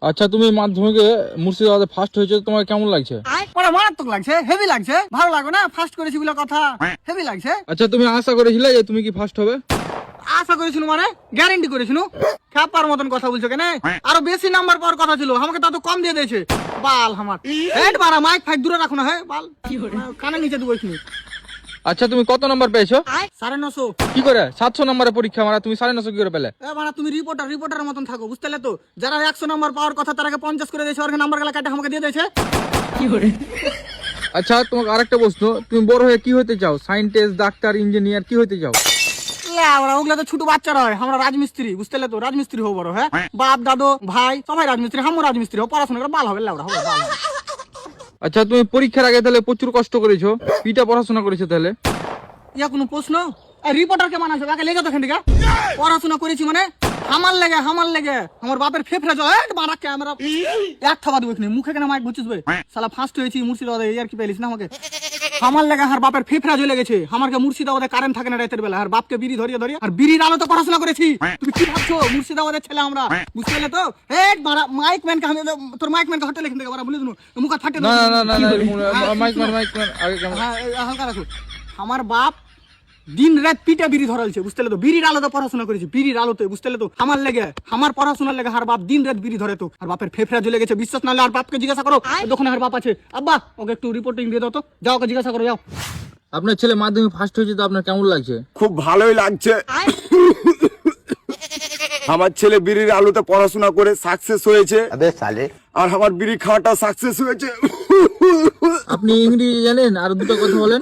আচ্ছা, তুমি মাধ্যমিকে মুর্শিদাবাদে ফার্স্ট হয়েছে, তোমার কেমন লাগছে? ওরা মারাত্মক লাগছে, হেভি লাগছে, ভালো লাগবে না? ফার্স্ট করেছি বলে কথা, হেভি লাগছে। আচ্ছা, তুমি আশা করেছিলে যে তুমি কি ফার্স্ট হবে? আশা করেছিল মানে গ্যারান্টি করেছিল। খাপার মতন কথা বলছো কেন? আরো বেশি নাম্বার পাওয়ার কথা ছিল, আমাকে তত কম দিয়ে দিয়েছে। বাল আমার হেড মারা, মাইক ফাইক দূরে রাখো না। হ্যাঁ বাল, কানে নিচে দেবো এখানে। আচ্ছা, তুমি কত নাম্বার পেয়েছো? 950। কি করে 700 নম্বরের পরীক্ষা মারা তুমি 950 কি করে পেলে? মানে তুমি রিপোর্টারের মতন থাকো, বুঝতে তো? যারা 100 নাম্বার পাওয়ার কথা তারাকে 50 করে দিয়েছে, ওর নাম্বার গুলা কাটে আমাকে দিয়ে দিয়েছে। আচ্ছা, তোমাকে আরেকটা প্রশ্ন, তুমি বড় হয়ে কি হতে চাও? সায়েন্টিস্ট, ডাক্তার, ইঞ্জিনিয়ার, কি হতে চাও? ওগুলা তো ছোট বাচ্চারা হয়, আমরা রাজমিস্ত্রি, বুঝতে তো? রাজমিস্ত্রি হবো বড়। হ্যাঁ, বাপ দাদু ভাই সবাই রাজমিস্ত্রি, আমরা রাজমিস্ত্রি হবো। পড়াশোনা করে ভালো হবে, লাউড়া হবে ভালো। আচ্ছা, তুমি পরীক্ষার আগে তাহলে প্রচুর কষ্ট করেছো, পিটা পড়াশোনা করেছো তাহলে? ইয়া কোনো প্রশ্ন? রিপোর্টারকে মানাছো একে লেগে তো খেন্ডিকা। পড়াশোনা করেছি মানে আমার লেগে আমার বাপের ফেফড়ে জয় মারা ক্যামেরা এক থাবা দেবো এখানে মুখে কেন মাইক বুঝছিস ভাই? শালা ফার্স্ট হয়েছি মুর্শিদাবাদে, আর কি পেলিস না আমাকে? আমার লেগে আর বাপের ফেফড়া জ্বলে গেছে। আমাকে মুর্শিদাবাদে কারেন্ট থাকে না রাতের বেলা, আর বাপকে বিড়ি ধরিয়ে আর বিড়ির আলোতে পড়াশোনা করেছি। তুমি কি ভাবছো মুর্শিদাবাদের ছেলে আমরা, বুঝতে পারলে তো? মাইক ম্যানকে আমি তোর মাইক ম্যানকে হোটেলে এখান থেকে বলে দিন, মুখ ফাটে না না না মাইক ম্যান আগে কেমন? হালকা রাখো। আমার বাপ দিন রাত পিঠে বিড়ি ধরালছে, বুঝতে তো? বিড়ির আলোতে পড়াশোনা করেছি, বিড়ির আলোতে, বুঝতে তো? আমার লেগে, আমার পড়াশোনার লেগে আর বাপ দিন রাত বিড়ি ধরে তো, আর বাপের ফেফড়া জ্বলে গেছে। বিশ্বাস না হলে আর বাপকে জিজ্ঞাসা করো, দোকানে আর বাপ আছে। আব্বা ওকে একটু রিপোর্টিং দিয়ে দাও তো, যাও ওকে জিজ্ঞাসা করো যাও। আপনার ছেলে মাধ্যমিক ফার্স্ট হয়েছে, তো আপনার কেমন লাগছে? খুব ভালোই লাগছে। আমার ছেলে বিড়ির আলুতে পড়াশোনা করে সাকসেস হয়েছে, আর আমার বিড়ি খাওয়াটা সাকসেস হয়েছে। আপনি ইংরেজি জানেন? আর দুটো কথা বলেন।